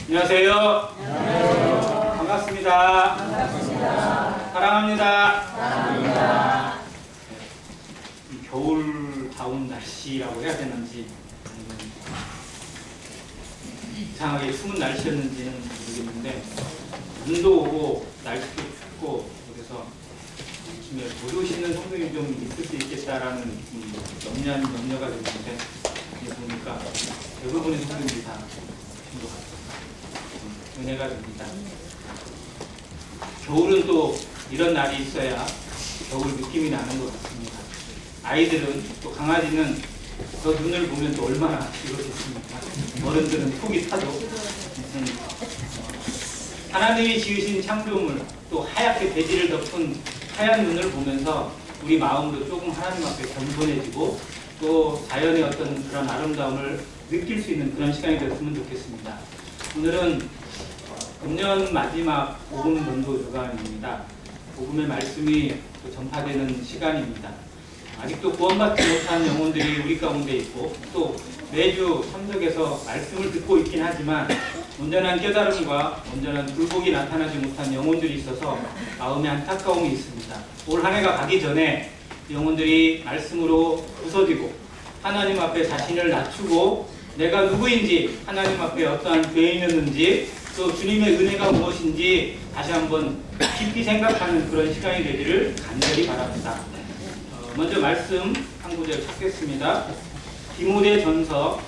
안녕하세요. 안녕하세요. 반갑습니다. 반갑습니다. 사랑합니다. 사랑합니다. 겨울다운 날씨라고 해야 되는지 이상하게 추운 날씨였는지는 모르겠는데 눈도 오고 날씨도 춥고 그래서 비 오시는 성도님이 좀 있을 수 있겠다라는 염려가 됐는데 보니까 대부분의 성도님들이 다 오신 것 같아요. 은혜가 됩니다. 겨울은 또 이런 날이 있어야 겨울 느낌이 나는 것 같습니다. 아이들은 또 강아지는 저 눈을 보면 또 얼마나 즐겁겠습니까? 어른들은 속이 타죠. 하나님이 지으신 창조물 또 하얗게 대지를 덮은 하얀 눈을 보면서 우리 마음도 조금 하나님 앞에 겸손해지고 또 자연의 어떤 그런 아름다움을 느낄 수 있는 그런 시간이 되었으면 좋겠습니다. 오늘은 금년 마지막 복음 전도 주간입니다. 복음의 말씀이 또 전파되는 시간입니다. 아직도 구원받지 못한 영혼들이 우리 가운데 있고 또 매주 참석해서 말씀을 듣고 있긴 하지만 온전한 깨달음과 온전한 굴복이 나타나지 못한 영혼들이 있어서 마음에 안타까움이 있습니다. 올 한 해가 가기 전에 영혼들이 말씀으로 부서지고 하나님 앞에 자신을 낮추고 내가 누구인지 하나님 앞에 어떠한 죄인이었는지 또 주님의 은혜가 무엇인지 다시 한번 깊이 생각하는 그런 시간이 되기를 간절히 바랍니다. 먼저 말씀 한 구절 찾겠습니다. 디모데전서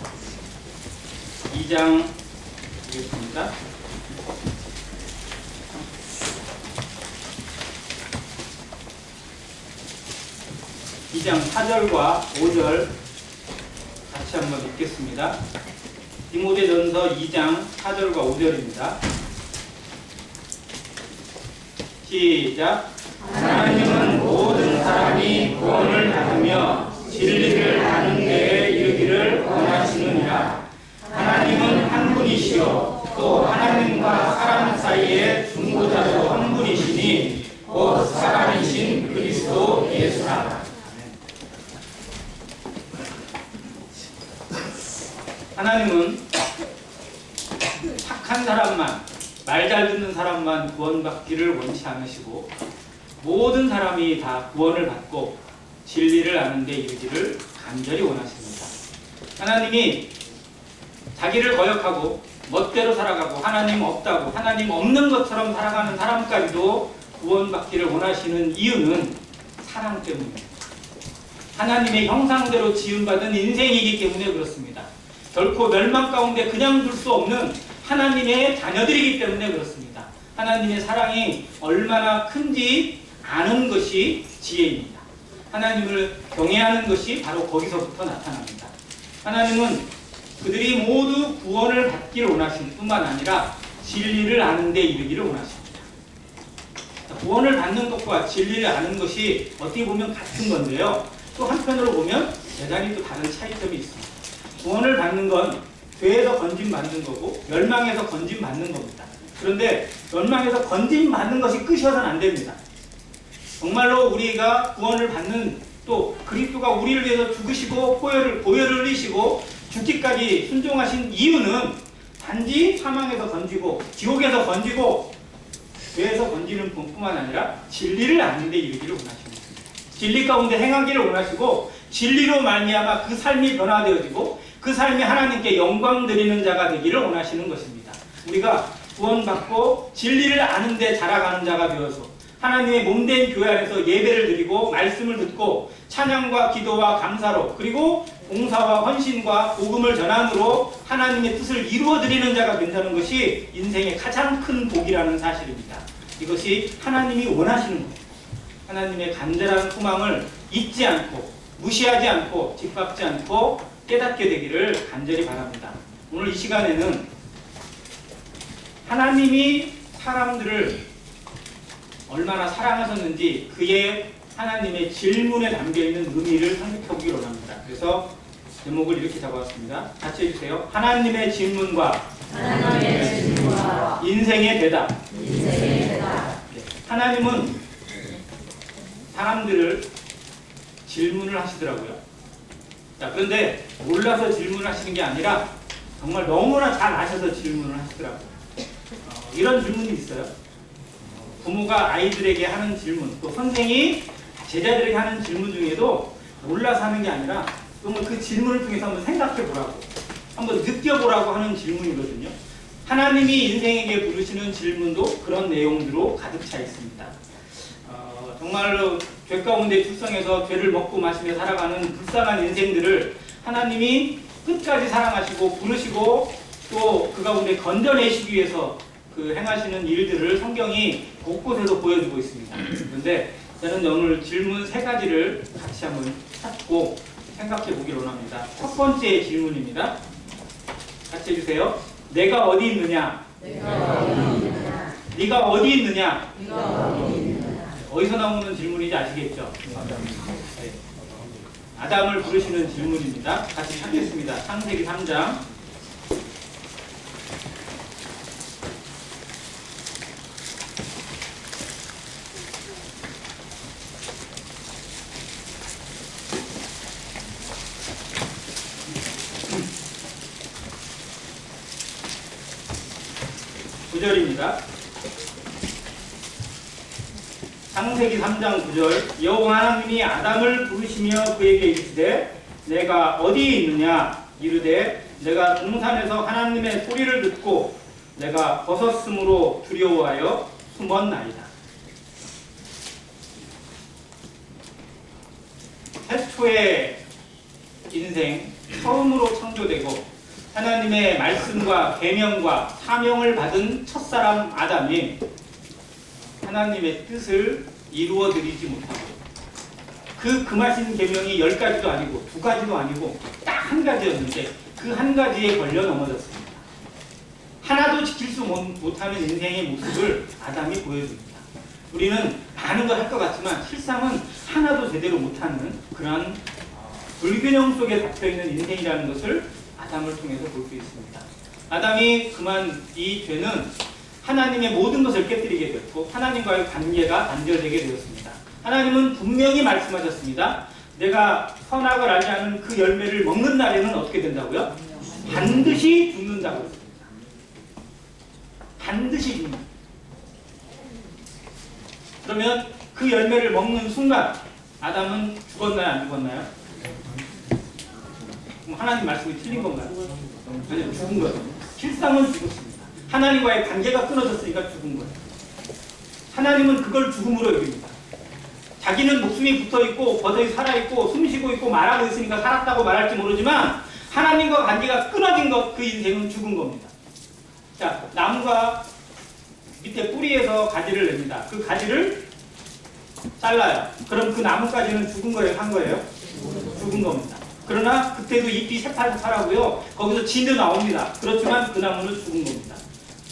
2장 보겠습니다. 2장 4절과 5절 같이 한번 읽겠습니다. 디모데전서 2장 4절과 5절입니다. 시작. 하나님은 모든 사람이 구원을 받으며 진리를 아는 데에 이르기를 원하시느니라. 하나님은 한 분이시요 또 하나님과 사람 사이의 중보자도 한 분이시니 곧 사람이신 그리스도 예수라. 하나님은 착한 사람만, 말 잘 듣는 사람만 구원받기를 원치 않으시고 모든 사람이 다 구원을 받고 진리를 아는 데 이르기를 간절히 원하십니다. 하나님이 자기를 거역하고 멋대로 살아가고 하나님 없다고 하나님 없는 것처럼 살아가는 사람까지도 구원받기를 원하시는 이유는 사랑 때문입니다. 하나님의 형상대로 지음받은 인생이기 때문에 그렇습니다. 결코 멸망 가운데 그냥 둘 수 없는 하나님의 자녀들이기 때문에 그렇습니다. 하나님의 사랑이 얼마나 큰지 아는 것이 지혜입니다. 하나님을 경외하는 것이 바로 거기서부터 나타납니다. 하나님은 그들이 모두 구원을 받기를 원하신 뿐만 아니라 진리를 아는 데 이르기를 원하십니다. 구원을 받는 것과 진리를 아는 것이 어떻게 보면 같은 건데요. 또 한편으로 보면 대단히 또 다른 차이점이 있습니다. 구원을 받는 건 죄에서 건짐받는 거고 멸망에서 건짐받는 겁니다. 그런데 멸망에서 건짐받는 것이 끝이어서는 안 됩니다. 정말로 우리가 구원을 받는 또 그리스도가 우리를 위해서 죽으시고 보혈을 흘리시고 죽기까지 순종하신 이유는 단지 사망에서 건지고 지옥에서 건지고 죄에서 건지는 뿐만 아니라 진리를 아는 데 이르기를 원하십니다. 진리 가운데 행하기를 원하시고 진리로 말미암아 그 삶이 변화되어지고 그 삶이 하나님께 영광 드리는 자가 되기를 원하시는 것입니다. 우리가 구원받고 진리를 아는 데 자라가는 자가 되어서 하나님의 몸된 교회 안에서 예배를 드리고 말씀을 듣고 찬양과 기도와 감사로 그리고 봉사와 헌신과 복음을 전함으로 하나님의 뜻을 이루어드리는 자가 된다는 것이 인생의 가장 큰 복이라는 사실입니다. 이것이 하나님이 원하시는 겁니다. 하나님의 간절한 소망을 잊지 않고 무시하지 않고 짓밟지 않고 깨닫게 되기를 간절히 바랍니다. 오늘 이 시간에는 하나님이 사람들을 얼마나 사랑하셨는지 그의 하나님의 질문에 담겨있는 의미를 생각해보기를 원합니다. 그래서 제목을 이렇게 잡아왔습니다. 같이 해주세요. 하나님의 질문과 인생의 대답. 네. 하나님은 사람들을 질문을 하시더라고요. 자, 그런데 몰라서 질문을 하시는 게 아니라 정말 너무나 잘 아셔서 질문을 하시더라고요. 이런 질문이 있어요. 부모가 아이들에게 하는 질문, 또 선생이 제자들에게 하는 질문 중에도 몰라서 하는 게 아니라 정말 그 질문을 통해서 한번 생각해 보라고, 한번 느껴보라고 하는 질문이거든요. 하나님이 인생에게 부르시는 질문도 그런 내용들로 가득 차 있습니다. 정말로 죄 가운데 출생해서 죄를 먹고 마시며 살아가는 불쌍한 인생들을 하나님이 끝까지 사랑하시고 부르시고 또 그 가운데 건져내시기 위해서 그 행하시는 일들을 성경이 곳곳에서 보여주고 있습니다. 그런데 저는 오늘 질문 3가지를 같이 한번 찾고 생각해 보기를 원합니다. 첫 번째 질문입니다. 같이 해주세요. 내가 어디 있느냐? 네가 어디 있느냐? 어디서 나오는 질문인지 아시겠죠? 네. 아담을 부르시는 질문입니다. 같이 찾겠습니다. 창세기 3장 9절입니다. 창세기 3장 9절. 여호와 하나님이 아담을 부르시며 그에게 이르시되 내가 어디에 있느냐? 이르되 내가 동산에서 하나님의 소리를 듣고 내가 벗었으므로 두려워하여 숨었나이다. 최초의 인생, 처음으로 창조되고 하나님의 말씀과 계명과 사명을 받은 첫사람 아담이 하나님의 뜻을 이루어드리지 못하고 금하신 계명이 10가지도 아니고 2가지도 아니고 딱 1가지였는데 그 1가지에 걸려 넘어졌습니다. 하나도 지킬 수 못하는 인생의 모습을 아담이 보여줍니다. 우리는 많은 걸 할 것 같지만 실상은 하나도 제대로 못하는 그런 불균형 속에 닫혀있는 인생이라는 것을 아담을 통해서 볼 수 있습니다. 아담이 금한 이 죄는 하나님의 모든 것을 깨뜨리게 되었고 하나님과의 관계가 단절되게 되었습니다. 하나님은 분명히 말씀하셨습니다. 내가 선악을 알지 않은 그 열매를 먹는 날에는 어떻게 된다고요? 반드시 죽는다고 했습니다. 반드시 죽는다. 그러면 그 열매를 먹는 순간 아담은 죽었나요? 안 죽었나요? 그럼 하나님 말씀이 틀린 건가요? 아니요, 죽은 거예요. 실상은 죽었습니다. 하나님과의 관계가 끊어졌으니까 죽은 거예요. 하나님은 그걸 죽음으로 여깁니다. 자기는 목숨이 붙어있고 버젓이 살아있고 숨쉬고 있고 말하고 있으니까 살았다고 말할지 모르지만 하나님과 관계가 끊어진 것, 그 인생은 죽은 겁니다. 자, 나무가 밑에 뿌리에서 가지를 냅니다. 그 가지를 잘라요. 그럼 그 나무까지는 죽은 거예요? 산 거예요? 죽은 겁니다. 그러나 그때도 잎이 새파랗고요. 거기서 진도 나옵니다. 그렇지만 그 나무는 죽은 겁니다.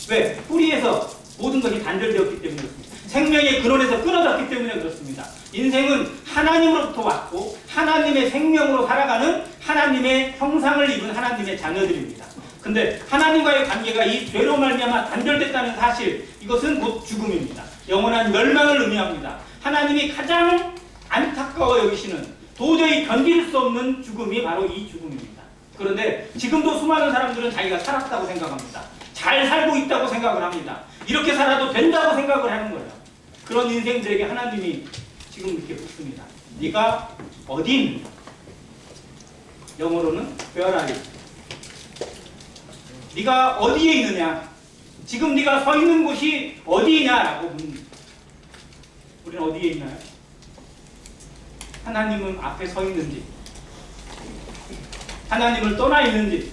왜? 뿌리에서 모든 것이 단절되었기 때문에 그렇습니다. 생명의 근원에서 끊어졌기 때문에 그렇습니다. 인생은 하나님으로부터 왔고 하나님의 생명으로 살아가는 하나님의 형상을 입은 하나님의 자녀들입니다. 근데 하나님과의 관계가 이 죄로 말미암아 단절됐다는 사실, 이것은 곧 죽음입니다. 영원한 멸망을 의미합니다. 하나님이 가장 안타까워 여기시는, 도저히 견딜 수 없는 죽음이 바로 이 죽음입니다. 그런데 지금도 수많은 사람들은 자기가 살았다고 생각합니다. 잘 살고 있다고 생각을 합니다. 이렇게 살아도 된다고 생각을 하는 거예요. 그런 인생들에게 하나님이 지금 이렇게 묻습니다. 네가 어디 있느냐? 영어로는 Where are you? 네가 어디에 있느냐? 지금 네가 서 있는 곳이 어디냐라고 묻습니다. 우리는 어디에 있나요? 하나님은 앞에 서 있는지, 하나님을 떠나 있는지,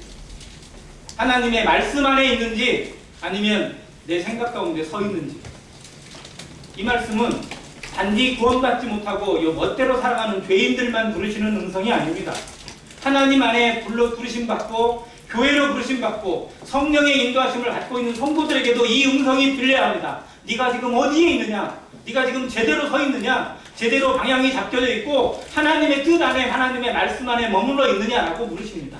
하나님의 말씀 안에 있는지, 아니면 내 생각 가운데 서 있는지. 이 말씀은 단지 구원받지 못하고 요 멋대로 살아가는 죄인들만 부르시는 음성이 아닙니다. 하나님 안에 부르심 받고 교회로 부르심 받고 성령의 인도하심을 갖고 있는 성도들에게도 이 음성이 들려야 합니다. 네가 지금 어디에 있느냐? 네가 지금 제대로 서 있느냐? 제대로 방향이 잡혀져 있고 하나님의 뜻 안에, 하나님의 말씀 안에 머물러 있느냐라고 물으십니다.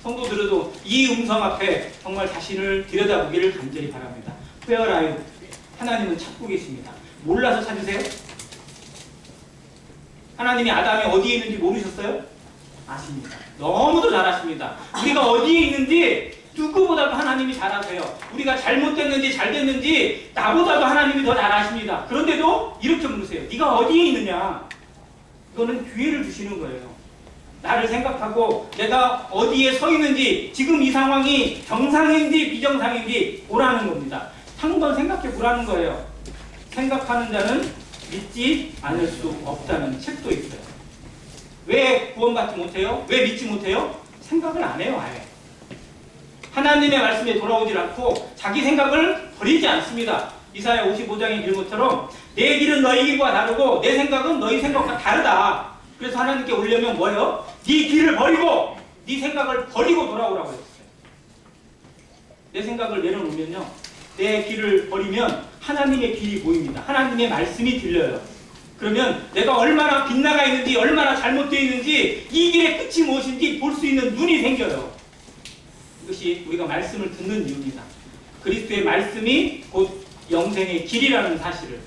성도들도 이 음성 앞에 정말 자신을 들여다보기를 간절히 바랍니다. Where are you? 하나님은 찾고 계십니다. 몰라서 찾으세요? 하나님이 아담이 어디에 있는지 모르셨어요? 아십니다. 너무도 잘 아십니다. 우리가 어디에 있는지 누구보다도 하나님이 잘 아세요. 우리가 잘못됐는지 잘 됐는지 나보다도 하나님이 더 잘 아십니다. 그런데도 이렇게 물으세요. 네가 어디에 있느냐? 이거는 기회를 주시는 거예요. 나를 생각하고 내가 어디에 서 있는지, 지금 이 상황이 정상인지 비정상인지 보라는 겁니다. 한번 생각해 보라는 거예요. 생각하는 자는 믿지 않을 수 없다는 책도 있어요. 왜 구원받지 못해요? 왜 믿지 못해요? 생각을 안 해요, 아예. 하나님의 말씀에 돌아오질 않고 자기 생각을 버리지 않습니다. 이사야 55장의 길모처럼 내 길은 너희 길과 다르고 내 생각은 너희 생각과 다르다. 그래서 하나님께 오려면 뭐예요? 네 길을 버리고 네 생각을 버리고 돌아오라고 했어요. 내 생각을 내려놓으면요, 내 길을 버리면 하나님의 길이 보입니다. 하나님의 말씀이 들려요. 그러면 내가 얼마나 빗나가 있는지, 얼마나 잘못되어 있는지, 이 길의 끝이 무엇인지 볼 수 있는 눈이 생겨요. 이것이 우리가 말씀을 듣는 이유입니다. 그리스도의 말씀이 곧 영생의 길이라는 사실을,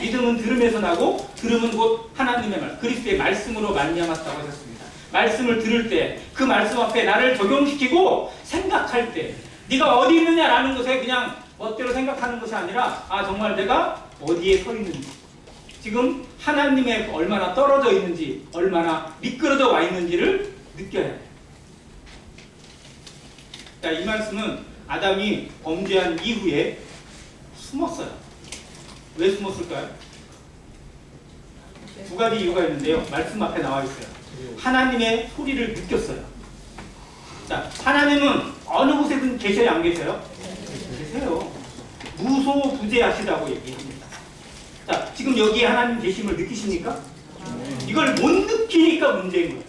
믿음은 들음에서 나고 들음은 곧 하나님의 말, 그리스도의 말씀으로 말미암았다고 하셨습니다. 말씀을 들을 때 그 말씀 앞에 나를 적용시키고 생각할 때 네가 어디 있느냐라는 것에 그냥 멋대로 생각하는 것이 아니라, 아, 정말 내가 어디에 서 있는지, 지금 하나님에 얼마나 떨어져 있는지, 얼마나 미끄러져 와 있는지를 느껴야 해요. 자, 이 말씀은 아담이 범죄한 이후에 숨었어요. 왜 숨었을까요? 두 가지 이유가 있는데요. 말씀 앞에 나와 있어요. 하나님의 소리를 느꼈어요. 자, 하나님은 어느 곳에든 계셔요, 안 계셔요? 계세요. 무소부재하시다고 얘기합니다. 자, 지금 여기에 하나님 계심을 느끼십니까? 이걸 못 느끼니까 문제인 거예요.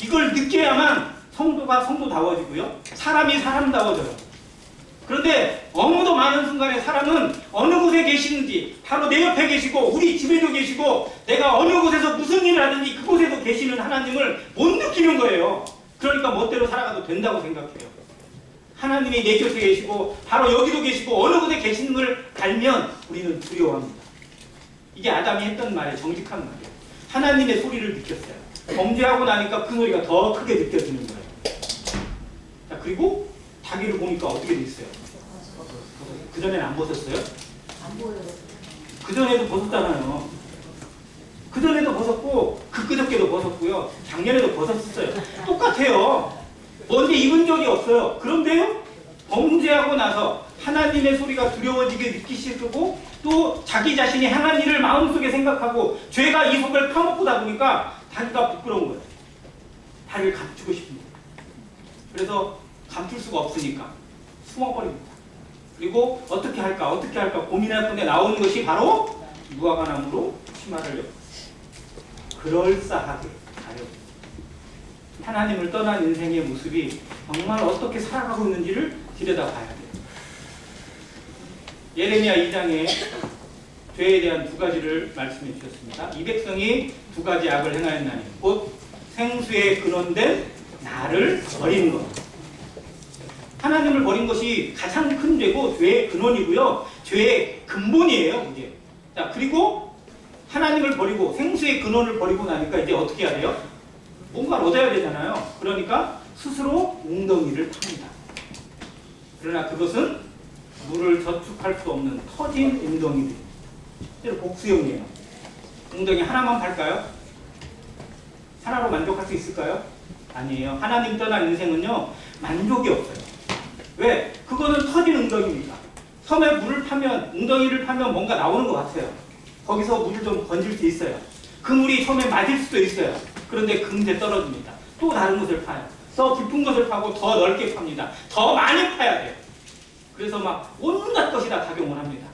이걸 느껴야만 성도가 성도다워지고요, 사람이 사람다워져요. 그런데 너무도 많은 순간에 사람은 어느 곳에 계시는지, 바로 내 옆에 계시고 우리 집에도 계시고 내가 어느 곳에서 무슨 일을 하든지 그곳에도 계시는 하나님을 못 느끼는 거예요. 그러니까 멋대로 살아가도 된다고 생각해요. 하나님이 내 곁에 계시고 바로 여기도 계시고 어느 곳에 계시는 걸 알면 우리는 두려워합니다. 이게 아담이 했던 말의 정직한 말이에요. 하나님의 소리를 느꼈어요. 범죄하고 나니까 그 소리가 더 크게 느껴지는 거예요. 자, 그리고 자기를 보니까 어떻게 됐어요? 그전에는 안 벗었어요? 안 보여요. 그전에도 벗었잖아요. 그전에도 벗었고 그저께도 벗었고요, 작년에도 벗었어요. 똑같아요. 먼저 입은 적이 없어요. 그런데요, 범죄하고 나서 하나님의 소리가 두려워지게 느끼시고 또 자기 자신이 향한 일을 마음속에 생각하고 죄가 이 속을 파먹고다 보니까 자기가 부끄러운 거예요. 자기를 감추고 싶습니다. 그래서 감출 수가 없으니까 숨어버립니다. 그리고 어떻게 할까 고민할 뿐에 나오는 것이 바로 무화과나무로 치마를 엮고 그럴싸하게 가려. 하나님을 떠난 인생의 모습이 정말 어떻게 살아가고 있는지를 들여다봐야 돼요. 예레미야 2장에 죄에 대한 두 가지를 말씀해 주셨습니다. 이 백성이 두 가지 악을 행하였나니 곧 생수에 근원된 나를 버리는 것. 하나님을 버린 것이 가장 큰 죄고 죄의 근원이고요, 죄의 근본이에요, 이게. 자, 그리고 하나님을 버리고 생수의 근원을 버리고 나니까 이제 어떻게 해야 돼요? 뭔가를 얻어야 되잖아요. 그러니까 스스로 웅덩이를 팝니다. 그러나 그것은 물을 저축할 수 없는 터진 웅덩이입니다. 복수형이에요. 웅덩이 하나만 팔까요? 하나로 만족할 수 있을까요? 아니에요. 하나님 떠난 인생은요, 만족이 없어요. 왜? 그거는 터진 웅덩이입니다. 섬에 물을 파면, 웅덩이를 파면 뭔가 나오는 것 같아요. 거기서 물을 좀 건질 수 있어요. 그 물이 처음에 맞을 수도 있어요. 그런데 금세 떨어집니다. 또 다른 곳을 파요. 더 깊은 것을 파고 더 넓게 팝니다. 더 많이 파야 돼요. 그래서 막 온갖 것이 다 작용을 합니다.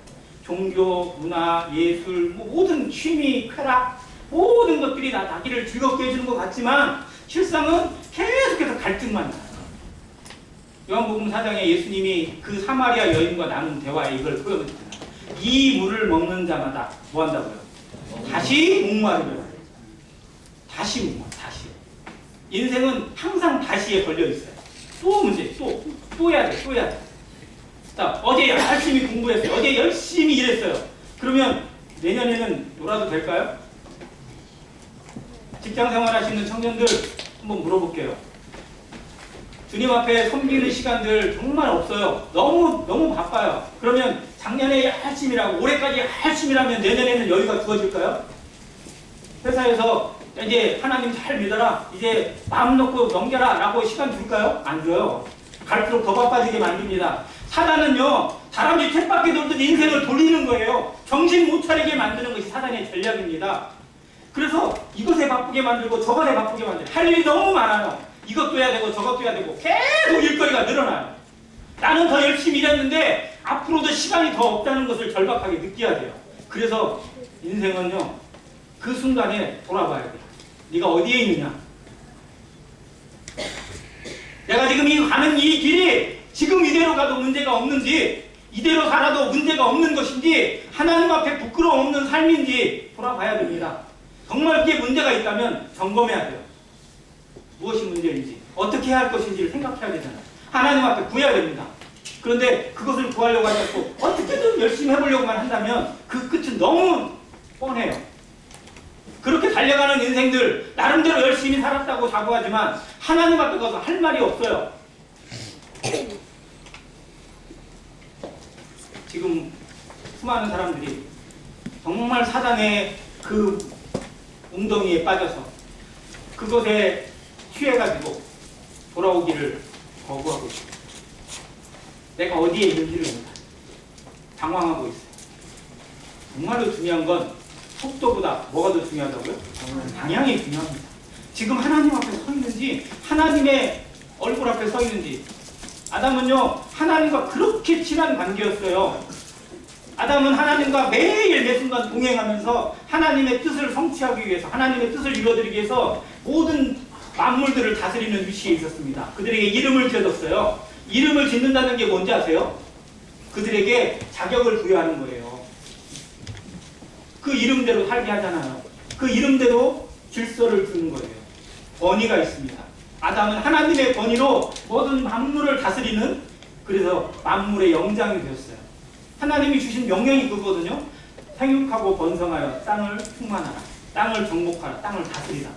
종교, 문화, 예술, 모든 취미, 쾌락, 모든 것들이 다 자기를 즐겁게 해주는 것 같지만 실상은 계속해서 갈등만 나요. 요한복음 4장에 예수님이 그 사마리아 여인과 나눈 대화에 이걸 표현했잖아요. 이 물을 먹는 자마다 뭐 한다고요? 다시 목마르며. 다시 목마르, 다시. 인생은 항상 다시에 걸려 있어요. 또 문제, 또 해야 돼, 또 해야 돼. 자, 어제 열심히 공부했어요. 어제 열심히 일했어요. 그러면 내년에는 놀아도 될까요? 직장 생활 하시는 청년들 한번 물어볼게요. 주님 앞에 섬기는 시간들 정말 없어요. 너무 바빠요. 그러면 작년에 열심히 일하고 올해까지 열심히 일하면 내년에는 여유가 주어질까요? 회사에서 이제 하나님 잘 믿어라, 이제 마음 놓고 넘겨라 라고 시간 줄까요? 안 줘요. 갈수록 더 바빠지게 만듭니다. 사단은요, 다람쥐 쳇바퀴 돌듯 인생을 돌리는 거예요. 정신 못 차리게 만드는 것이 사단의 전략입니다. 그래서 이것에 바쁘게 만들고 저것에 바쁘게 만들고 할 일이 너무 많아요. 이것도 해야 되고 저것도 해야 되고 계속 일거리가 늘어나요. 나는 더 열심히 일했는데 앞으로도 시간이 더 없다는 것을 절박하게 느껴야 돼요. 그래서 인생은요, 그 순간에 돌아봐야 돼요. 네가 어디에 있느냐? 내가 지금 가는 이 길이 지금 이대로 가도 문제가 없는지, 이대로 살아도 문제가 없는 것인지, 하나님 앞에 부끄러움 없는 삶인지 돌아봐야 됩니다. 정말 그게 문제가 있다면 점검해야 돼요. 무엇이 문제인지, 어떻게 해야 할 것인지를 생각해야 되잖아요. 하나님 앞에 구해야 됩니다. 그런데 그것을 구하려고 하지 않고 어떻게든 열심히 해보려고만 한다면 그 끝은 너무 뻔해요. 그렇게 달려가는 인생들, 나름대로 열심히 살았다고 자부하지만 하나님 앞에 가서 할 말이 없어요. 지금 수많은 사람들이 정말 사단의 그 웅덩이에 빠져서 그것에 취해가지고 돌아오기를 거부하고 있습니다. 내가 어디에 있는지를 몰라. 방황하고 있어요. 정말로 중요한 건 속도보다 뭐가 더 중요하다고요? 방향이 중요합니다. 지금 하나님 앞에 서 있는지, 하나님의 얼굴 앞에 서 있는지. 아담은요, 하나님과 그렇게 친한 관계였어요. 아담은 하나님과 매일 매순간 동행하면서 하나님의 뜻을 성취하기 위해서, 하나님의 뜻을 이루어드리기 위해서 모든 만물들을 다스리는 위치에 있었습니다. 그들에게 이름을 지어줬어요. 이름을 짓는다는 게 뭔지 아세요? 그들에게 자격을 부여하는 거예요. 그 이름대로 살게 하잖아요. 그 이름대로 질서를 두는 거예요. 권위가 있습니다. 아담은 하나님의 권위로 모든 만물을 다스리는, 그래서 만물의 영장이 되었어요. 하나님이 주신 명령이 그거거든요. 생육하고 번성하여 땅을 충만하라, 땅을 정복하라, 땅을 다스리라.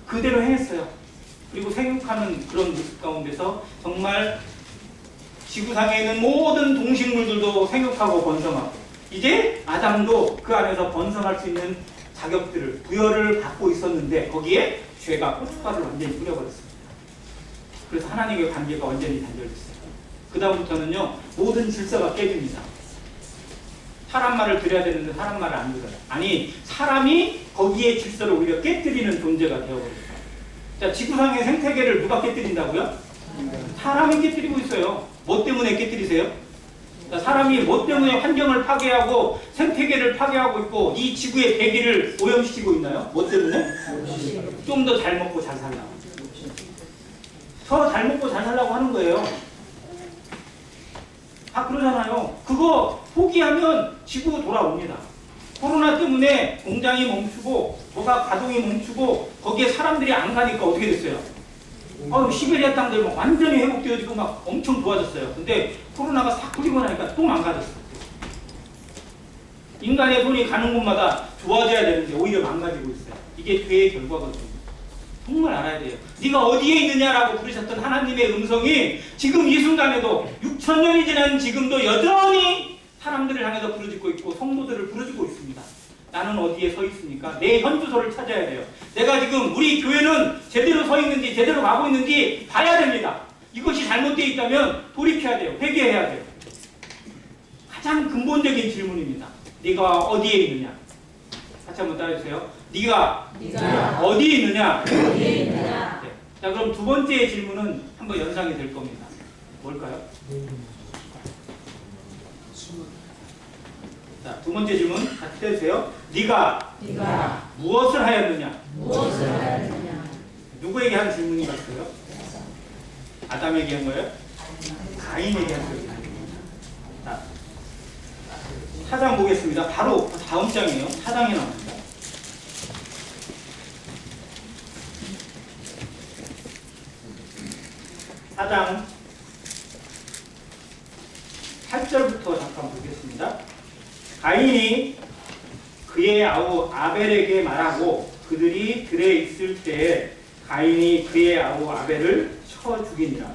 그대로 행했어요. 그리고 생육하는 그런 모습 가운데서 정말 지구상에 있는 모든 동식물들도 생육하고 번성하고, 이제 아담도 그 안에서 번성할 수 있는 자격들을, 부여를 받고 있었는데 거기에 죄가 고춧가루를 완전히 뿌려버렸습니다. 그래서 하나님의 관계가 완전히 단절됐어요. 그 다음부터는요, 모든 질서가 깨집니다. 사람 말을 들어야 되는데 사람 말을 안 들어요. 아니, 사람이 거기에 질서를 오히려 깨뜨리는 존재가 되어버렸어요. 자, 지구상의 생태계를 누가 깨뜨린다고요? 사람이 깨뜨리고 있어요. 뭐 때문에 깨뜨리세요? 자, 사람이 뭐 때문에 환경을 파괴하고 생태계를 파괴하고 있고 이 지구의 대기를 오염시키고 있나요? 뭐 때문에? 좀 더 잘 먹고 잘 살라. 더 잘 먹고 잘 살라고 하는 거예요. 다 그러잖아요. 그거 포기하면 지구 돌아옵니다. 코로나 때문에 공장이 멈추고 뭐가 가동이 멈추고 거기에 사람들이 안 가니까 어떻게 됐어요? 시베리아 땅들 막 완전히 회복되어지고 막 엄청 좋아졌어요. 근데 코로나가 싹 풀리고 나니까 또 망가졌어요. 인간의 손이 가는 곳마다 좋아져야 되는데 오히려 망가지고 있어요. 이게 죄의 결과거든요. 정말 알아야 돼요. 네가 어디에 있느냐라고 부르셨던 하나님의 음성이 지금 이 순간에도 6,000년이 지난 지금도 여전히 사람들을 향해서 부르짖고 있고 성도들을 부르짖고 있습니다. 나는 어디에 서 있습니까? 내 현주소를 찾아야 돼요. 내가 지금 우리 교회는 제대로 서 있는지 제대로 가고 있는지 봐야 됩니다. 이것이 잘못되어 있다면 돌이켜야 돼요. 회개해야 돼요. 가장 근본적인 질문입니다. 네가 어디에 있느냐? 같이 한번 따라해주세요. 네가 어디에 있느냐? 네. 자, 그럼 두 번째 질문은 한번 연상이 될 겁니다. 뭘까요? 자, 두 번째 질문 같이 해주세요. 네가 무엇을 하였느냐? 누구에게 한 질문이 같아요? 아담에게 한 거예요? 가인에게 한 거예요. 자, 4장 보겠습니다. 바로 다음 장이에요. 4장에 나옵니다. 사장 8절부터 잠깐 보겠습니다. 가인이 그의 아우 아벨에게 말하고 그들이 들에 있을 때에 가인이 그의 아우 아벨을 쳐 죽이니라.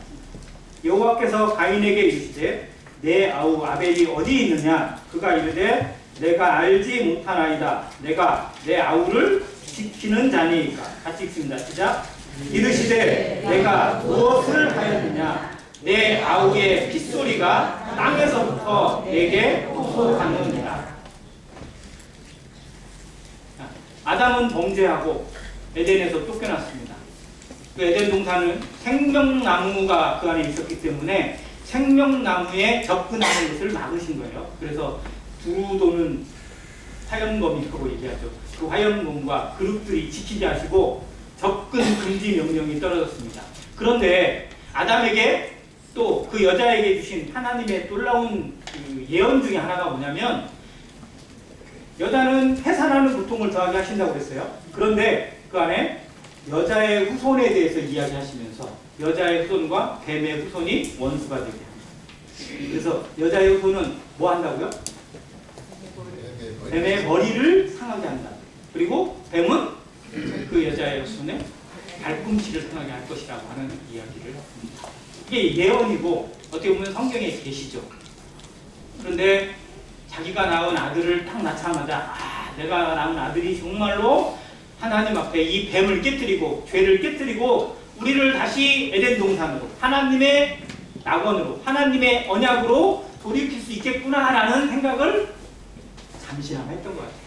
여호와께서 가인에게 이르시되 내 아우 아벨이 어디 있느냐? 그가 이르되 내가 알지 못하나이다. 내가 내 아우를 지키는 자니까. 같이 읽습니다. 시작. 이르시되 내가 무엇을 하였느냐? 내 아우의 핏소리가 땅에서부터 내게 호소하느니라. 아담은 범죄하고 에덴에서 쫓겨났습니다. 그 에덴 동산은 생명나무가 그 안에 있었기 때문에 생명나무에 접근하는 것을 막으신 거예요. 그래서 두루 도는 화염검이라고 얘기하죠. 그 화염검과 그룹들이 지키게 하시고 접근 금지 명령이 떨어졌습니다. 그런데 아담에게 또 그 여자에게 주신 하나님의 놀라운 그 예언 중에 하나가 뭐냐면, 여자는 해산하는 고통을 더하게 하신다고 했어요. 그런데 그 안에 여자의 후손에 대해서 이야기하시면서 여자의 후손과 뱀의 후손이 원수가 되게 합니다. 그래서 여자의 후손은 뭐 한다고요? 뱀의 머리를 상하게 한다. 그리고 뱀은 그 여자의 후손의 발꿈치를 상하게 할 것이라고 하는 이야기를 합니다. 이게 예언이고 어떻게 보면 성경에 계시죠. 그런데 자기가 낳은 아들을 딱 낳자마자 내가 낳은 아들이 정말로 하나님 앞에 이 뱀을 깨뜨리고 죄를 깨뜨리고 우리를 다시 에덴 동산으로 하나님의 낙원으로 하나님의 언약으로 돌이킬 수 있겠구나라는 생각을 잠시나마 했던 것 같아요.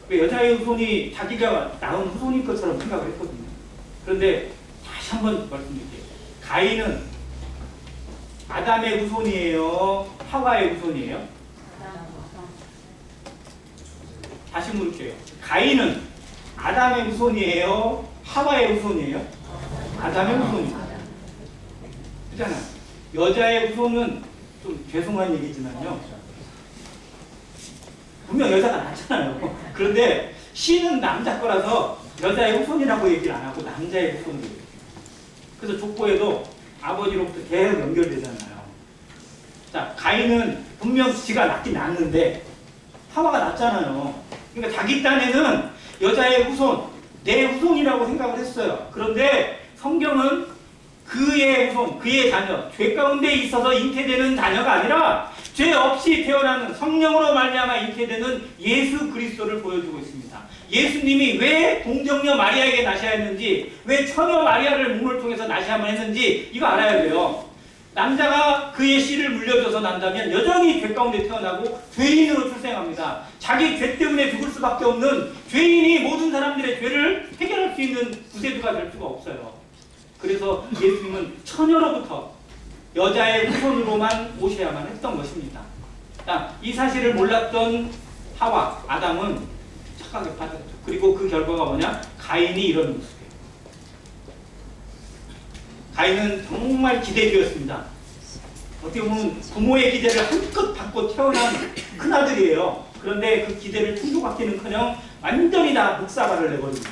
왜 여자의 후손이 자기가 낳은 후손인 것처럼 생각을 했거든요. 그런데 다시 한번 말씀드릴게요. 가인은 아담의 후손이에요? 하와의 후손이에요? 다시 물을게요. 가인은 아담의 후손이에요? 하와의 후손이에요? 아담의 후손이에요. 그렇잖아요. 여자의 후손은 좀 죄송한 얘기지만요, 분명 여자가 낳잖아요. 그런데 씨는 남자 거라서 여자의 후손이라고 얘기를 안 하고 남자의 후손으로 얘기해요. 그래서 족보에도 아버지로부터 계속 연결되잖아요. 자, 가인은 분명 지가 낳긴 낳았는데 하와가 낳잖아요. 그러니까 자기 딴에는 여자의 후손, 내 후손이라고 생각을 했어요. 그런데 성경은 그의 후손, 그의 자녀, 죄 가운데 있어서 잉태되는 자녀가 아니라 죄 없이 태어나는 성령으로 말미암아 잉태되는 예수 그리스도를 보여주고 있습니다. 예수님이 왜 동정녀 마리아에게 나셔야 했는지, 왜 처녀 마리아를 몸을 통해서 나셔야만 했는지 이거 알아야 돼요. 남자가 그의 씨를 물려줘서 난다면 여전히 죄 가운데 태어나고 죄인으로 출생합니다. 자기 죄 때문에 죽을 수밖에 없는 죄인이 모든 사람들의 죄를 해결할 수 있는 구세주가 될 수가 없어요. 그래서 예수님은 처녀로부터 여자의 후손으로만 오셔야만 했던 것입니다. 이 사실을 몰랐던 하와, 아담은 착각에 빠졌죠. 그리고 그 결과가 뭐냐? 가인이 이런 모습이에요. 가인은 정말 기대주였습니다. 어떻게 보면 부모의 기대를 한껏 받고 태어난 큰아들이에요. 그런데 그 기대를 충족받기는커녕 완전히 다 묵사발을 내버립니다.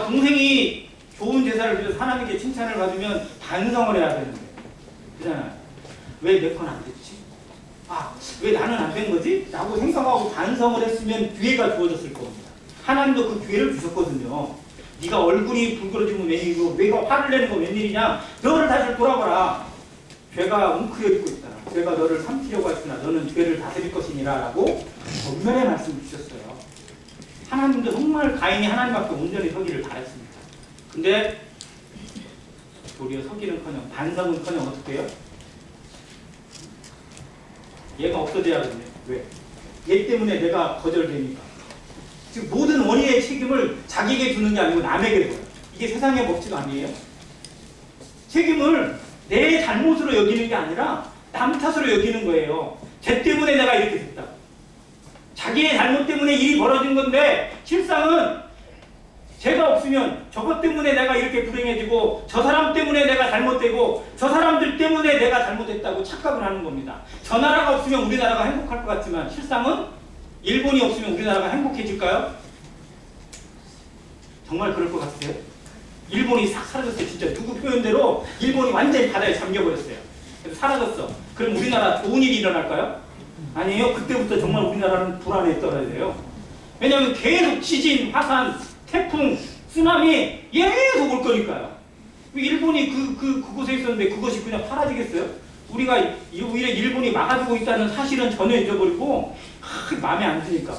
동생이 좋은 제사를 드려서 하나님께 칭찬을 받으면 반성을 해야 되는데, 그잖아요. 왜 내 건 안 됐지? 왜 나는 안 된 거지? 라고 생각하고 반성을 했으면 기회가 주어졌을 겁니다. 하나님도 그 기회를 주셨거든요. 네가 얼굴이 붉어지면 웬일이고 내가 화를 내는 거 웬일이냐? 너를 다시 돌아봐라. 죄가 웅크려 있고 있다. 죄가 너를 삼키려고 했으나 너는 죄를 다스릴 것이니라 라고 엄연의 말씀을 주셨어요. 하나님도 정말 가인이 하나님 앞에 온전히 서기를 바랬습니다. 근데 도리어 서기는커녕 반성은커녕 어떻게 해요? 얘가 없어져야 하거든요. 왜? 얘 때문에 내가 거절되니까. 지금 모든 원인의 책임을 자기에게 주는 게 아니고 남에게 줘요. 이게 세상의 법칙 아니에요? 책임을 내 잘못으로 여기는 게 아니라 남 탓으로 여기는 거예요. 쟤 때문에 내가 이렇게 됐다. 자기의 잘못 때문에 일이 벌어진 건데 실상은 제가 없으면 저것 때문에 내가 이렇게 불행해지고 저 사람 때문에 내가 잘못되고 저 사람들 때문에 내가 잘못했다고 착각을 하는 겁니다. 저 나라가 없으면 우리나라가 행복할 것 같지만 실상은 일본이 없으면 우리나라가 행복해질까요? 정말 그럴 것 같으세요? 일본이 싹 사라졌어요. 진짜 누구 표현대로 일본이 완전히 바다에 잠겨버렸어요. 그래서 사라졌어. 그럼 우리나라 좋은 일이 일어날까요? 아니에요. 그때부터 정말 우리나라는 불안에 떨어야 돼요. 왜냐하면 계속 지진, 화산, 태풍, 쓰나미 계속 올 거니까요. 일본이 그곳에 있었는데 그것이 그냥 사라지겠어요? 우리가 오히려 일본이 막아주고 있다는 사실은 전혀 잊어버리고 마음에 안 드니까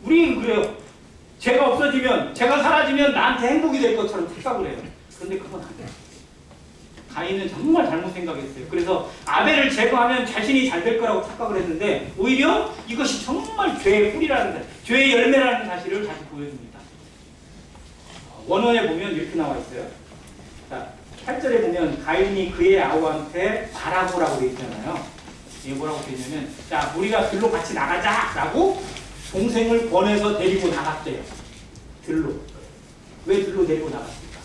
우리는 그래요. 제가 없어지면, 제가 사라지면 나한테 행복이 될 것처럼 착각을 해요. 그런데 그건 안 돼요. 가인은 정말 잘못 생각했어요. 그래서 아벨을 제거하면 자신이 잘 될 거라고 착각을 했는데 오히려 이것이 정말 죄의 뿌리라는, 죄의 열매라는 사실을 다시 보여줍니다. 원어에 보면 이렇게 나와 있어요. 자, 8절에 보면 가인이 그의 아우한테 말하고라고 되어 있잖아요. 이게 뭐라고 되어 있냐면, 자, 우리가 들로 같이 나가자! 라고 동생을 권해서 데리고 나갔대요. 들로. 왜 들로 데리고 나갔습니까?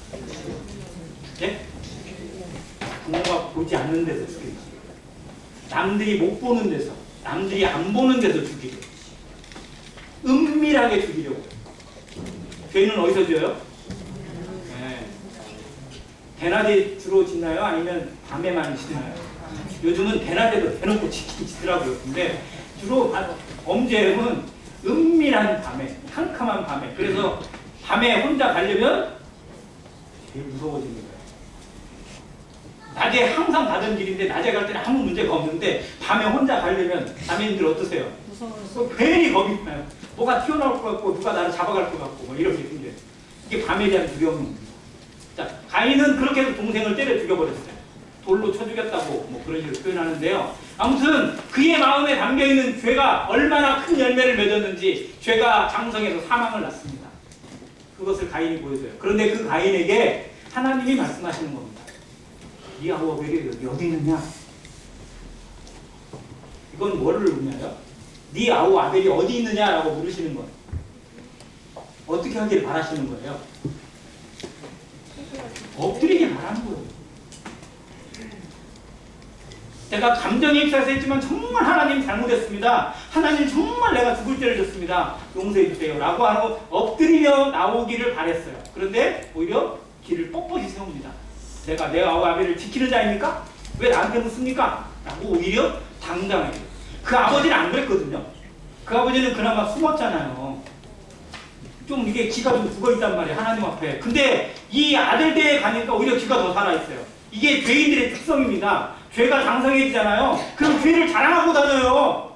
예? 부모가 보지 않는 데서 죽이고, 남들이 못 보는 데서, 남들이 안 보는 데서 죽이고, 은밀하게 죽이려고. 죄는 어디서 지어요? 네. 대낮에 주로 짓나요? 아니면 밤에만 짓나요? 요즘은 대낮에도 대놓고 짓더라고요. 근데 주로 범죄는 은밀한 밤에, 캄캄한 밤에. 그래서 밤에 혼자 가려면 제일 무서워지는 거예요. 낮에 항상 가던 길인데 낮에 갈 때는 아무 문제가 없는데 밤에 혼자 가려면 자매님들 어떠세요? 무서워서 괜히 겁이 나요. 뭐가 튀어나올 것 같고 누가 나를 잡아갈 것 같고 뭐 이런 게 생겨요. 이게 밤에 대한 두려움입니다. 자, 가인은 그렇게 해서 동생을 때려 죽여버렸어요. 돌로 쳐 죽였다고 뭐 그런 식으로 표현하는데요. 아무튼 그의 마음에 담겨있는 죄가 얼마나 큰 열매를 맺었는지 죄가 장성해서 사망을 낳습니다. 그것을 가인이 보여줘요. 그런데 그 가인에게 하나님이 말씀하시는 겁니다. 네 아우 아벨이 어디 있느냐? 이건 뭐를 의미하여? 네 아우 아벨이 어디 있느냐라고 물으시는 거예요. 어떻게 하길 바라시는 거예요? 엎드리게 바라는 거예요. 내가 감정에 휩싸여서 했지만 정말 하나님 잘못했습니다. 하나님 정말 내가 죽을 죄를 졌습니다. 용서해 주세요. 라고 하고 엎드리며 나오기를 바랬어요. 그런데 오히려 길을 뻣뻣이 세웁니다. 내가 내 아우 아벨을 지키는 자입니까? 왜 나한테 묻습니까? 라고 오히려 당당해요. 그 아버지는 안 그랬거든요. 그 아버지는 그나마 숨었잖아요. 좀 이게 기가 좀 죽어있단 말이에요. 하나님 앞에. 근데 이 아들대에 가니까 오히려 기가 더 살아있어요. 이게 죄인들의 특성입니다. 죄가 장성해지잖아요. 그럼 죄를 자랑하고 다녀요.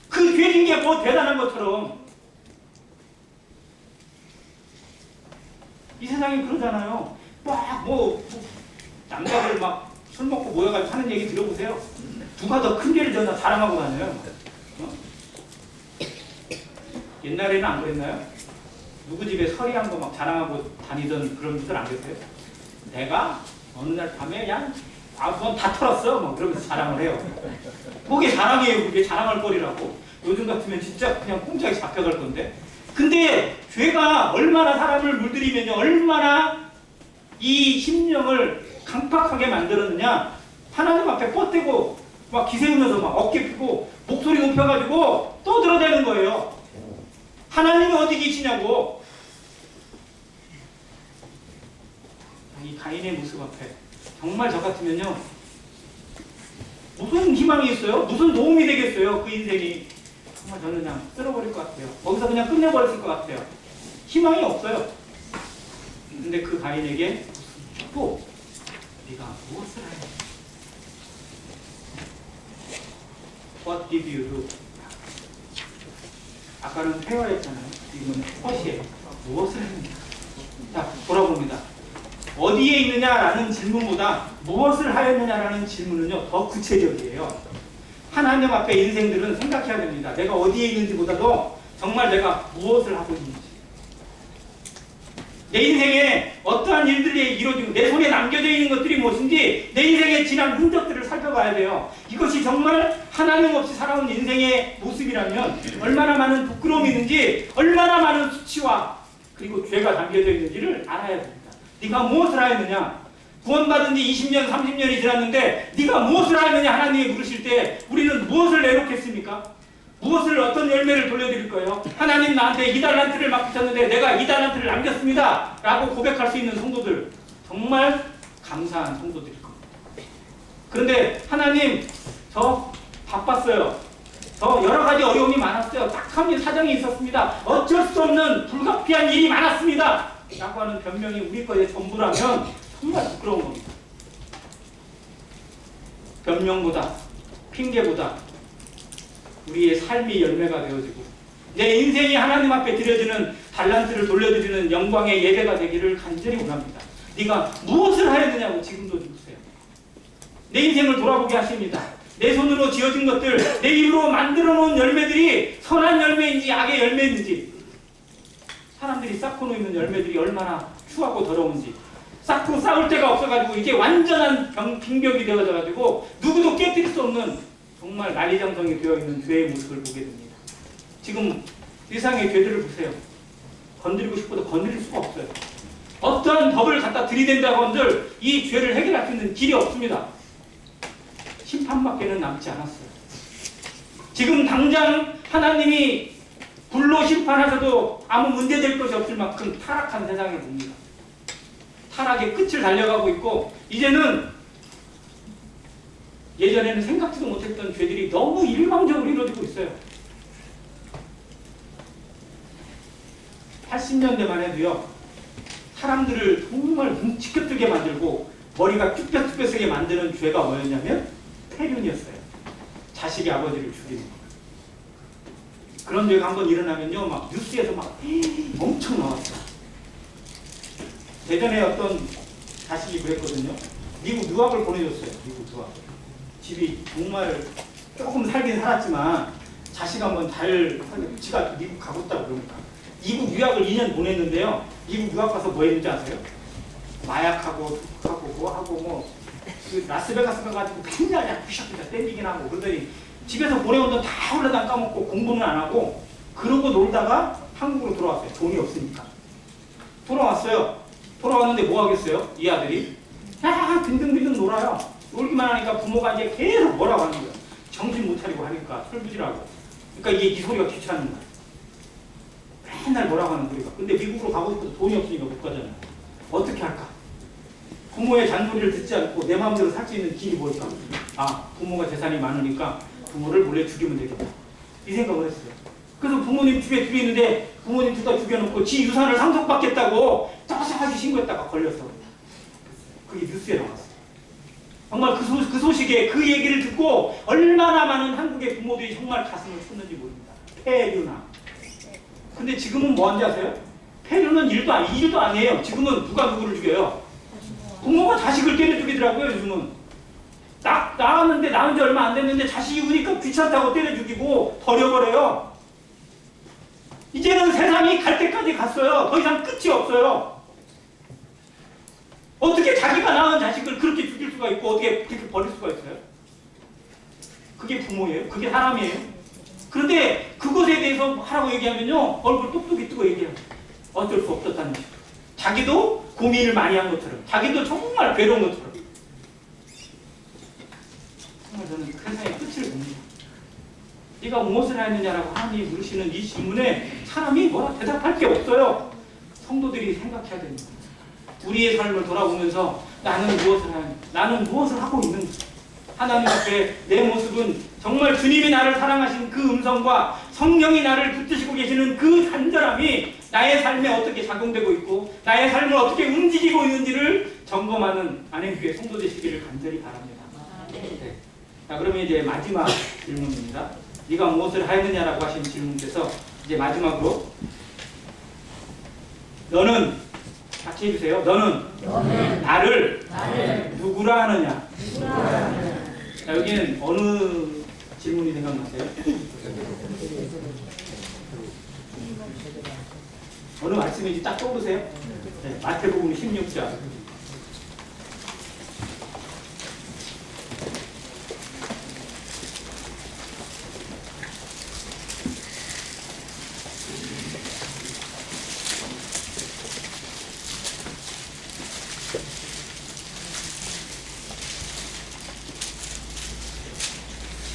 그 죄진 게 뭐 대단한 것처럼. 이 세상이 그러잖아요. 남자들 막 술 먹고 모여가지고 하는 얘기 들어보세요. 누가 더 큰 죄를 졌나 자랑하고 다녀요. 어? 옛날에는 안 그랬나요? 누구 집에 서리한 거 막 자랑하고 다니던 그런 분들 안 계세요? 내가 어느 날 밤에 그냥 그건 다 털었어. 막 그러면서 자랑을 해요. 그게 자랑이에요. 그게 자랑할 거리라고. 요즘 같으면 진짜 그냥 공짜에 잡혀갈 건데. 근데 죄가 얼마나 사람을 물들이면요, 얼마나 이 심령을 강팍하게 만들었느냐. 하나님 앞에 뻗대고 막 기세우면서 막 어깨 펴고 목소리 높여가지고 또 들어대는 거예요. 하나님이 어디 계시냐고. 이 가인의 모습 앞에 정말 저 같으면요, 무슨 희망이 있어요? 무슨 도움이 되겠어요? 그 인생이. 정말 저는 그냥 쓸어버릴 것 같아요. 거기서 그냥 끝내버렸을 것 같아요. 희망이 없어요. 근데 그 가인에게 또 네가 무엇을 하냐? What did you do? 아까는 회화였잖아요. 이건 what이에요. 무엇을 했느냐? 자, 돌아봅니다. 어디에 있느냐라는 질문보다 무엇을 하였느냐라는 질문은요, 더 구체적이에요. 하나님 앞에 인생들은 생각해야 됩니다. 내가 어디에 있는지보다도 정말 내가 무엇을 하고 있는지. 내 인생에 어떠한 일들이 이루어지고 내 손에 남겨져 있는 것들이 무엇인지 내 인생의 지난 흔적들을 살펴봐야 돼요. 이것이 정말 하나님 없이 살아온 인생의 모습이라면 얼마나 많은 부끄러움이 있는지, 얼마나 많은 수치와 그리고 죄가 담겨져 있는지를 알아야 됩니다. 네가 무엇을 하였느냐? 구원받은 지 20년, 30년이 지났는데 네가 무엇을 하였느냐 하나님이 물으실 때 우리는 무엇을 내놓겠습니까? 무엇을, 어떤 열매를 돌려드릴 거예요? 하나님 나한테 2달란트를 맡기셨는데 내가 2달란트를 남겼습니다 라고 고백할 수 있는 성도들, 정말 감사한 성도들일 겁니다. 그런데 하나님 저 바빴어요. 더 여러 가지 어려움이 많았어요. 딱한 사정이 있었습니다. 어쩔 수 없는 불가피한 일이 많았습니다. 라고 하는 변명이 우리 거의 전부라면 정말 부끄러운 겁니다. 변명보다 핑계보다 우리의 삶이 열매가 되어지고 내 인생이 하나님 앞에 드려지는 달란트를 돌려드리는 영광의 예배가 되기를 간절히 원합니다. 네가 무엇을 하였느냐고 지금도 묻으세요. 내 인생을 돌아보게 하십니다. 내 손으로 지어진 것들, 내 입으로 만들어 놓은 열매들이 선한 열매인지 악의 열매인지, 사람들이 쌓고 놓는 열매들이 얼마나 추하고 더러운지, 쌓고 쌓을 데가 없어가지고 이게 완전한 빙벽이 되어져가지고 누구도 깨뜨릴 수 없는 정말 난리장성이 되어있는 죄의 모습을 보게 됩니다. 지금 세상의 죄들을 보세요. 건드리고 싶어도 건드릴 수가 없어요. 어떠한 법을 갖다 들이댄다고 한들 이 죄를 해결할 수 있는 길이 없습니다. 심판밖에는 남지 않았어요. 지금 당장 하나님이 불로 심판하셔도 아무 문제될 것이 없을 만큼 타락한 세상에 봅니다. 타락의 끝을 달려가고 있고 이제는 예전에는 생각지도 못했던 죄들이 너무 일방적으로 이루어지고 있어요. 80년대만 해도요. 사람들을 정말 뭉치켜뜨게 만들고 머리가 쭈뼛쭈뼛하게 만드는 죄가 뭐였냐면 폐륜이었어요. 자식이 아버지를 죽이는 거. 그런 죄가 한번 일어나면요. 막 뉴스에서 막 엄청 나왔어요. 예전에 어떤 자식이 그랬거든요. 미국 유학을 보내줬어요. 미국 유학. 집이 정말 조금 살긴 살았지만 자식 한번 잘 지가 미국 가고 있다고 그러니까 미국 유학을 2년 보냈는데요. 미국 유학 가서 뭐 했는지 아세요? 마약하고 그 라스베가스 가가지고 맨날 휘샥휘샥 땡기긴 하고 그러더니 집에서 보내온 돈 다 홀라당 까먹고 공부는 안 하고 그러고 놀다가 한국으로 돌아왔어요. 돈이 없으니까. 돌아왔어요. 돌아왔는데 뭐 하겠어요? 이 아들이 빈둥빈둥 놀아요. 놀기만 하니까 부모가 이제 계속 뭐라고 하는 거예요. 정신 못 차리고 하니까 설부지라고. 그러니까 이게 이 소리가 귀찮은 거야. 맨날 뭐라고 하는 소리가. 근데 미국으로 가고 싶어도 돈이 없으니까 못 가잖아요. 어떻게 할까? 부모의 잔소리를 듣지 않고 내 마음대로 살 수 있는 길이 뭘까? 부모가 재산이 많으니까 부모를 몰래 죽이면 되겠다. 이 생각을 했어요. 그래서 부모님 집에 둘이 있는데 부모님 둘 다 죽여놓고 지 유산을 상속받겠다고 짜증하게 신고했다가 걸렸어. 그게 뉴스에 나왔어요. 정말 그 소식에 그 얘기를 듣고 얼마나 많은 한국의 부모들이 정말 가슴을 쳤는지 모릅니다. 폐륜아. 근데 지금은 뭐 한지 아세요? 폐륜은 일도 아니에요. 지금은 누가 누구를 죽여요? 부모가 자식을 때려 죽이더라고요. 요즘은. 낳았는데 낳은 지 얼마 안 됐는데 자식이 우니까 귀찮다고 때려 죽이고 버려버려요. 이제는 세상이 갈 때까지 갔어요. 더 이상 끝이 없어요. 어떻게 자기가 낳은 자식을 그렇게 죽일 수가 있고 어떻게 그렇게 버릴 수가 있어요? 그게 부모예요? 그게 사람이에요? 그런데 그것에 대해서 하라고 얘기하면요 얼굴 똑똑히 뜨고 얘기해요. 어쩔 수 없었다는 거죠. 자기도 고민을 많이 한 것처럼 자기도 정말 괴로운 것처럼 정말 저는 그 세상의 끝을 봅니다. 네가 무엇을 하였느냐라고 하나님이 물으시는 이 질문에 사람이 뭐라 대답할 게 없어요. 성도들이 생각해야 됩니다. 우리의 삶을 돌아보면서 나는 무엇을 하고 있는가? 하나님 앞에 내 모습은 정말 주님이 나를 사랑하신 그 음성과 성령이 나를 붙드시고 계시는 그 간절함이 나의 삶에 어떻게 작용되고 있고 나의 삶을 어떻게 움직이고 있는지를 점검하는 안행교회 성도 되시기를 간절히 바랍니다. 네. 자, 그러면 이제 마지막 질문입니다. 네가 무엇을 하였느냐라고 하신 질문께서 이제 마지막으로 너는 같이 해주세요. 너는 나를 누구라 하느냐? 자, 여기는 어느 질문이 생각나세요? 어느 말씀인지 딱 떠오르세요? 네, 마태복음 16장.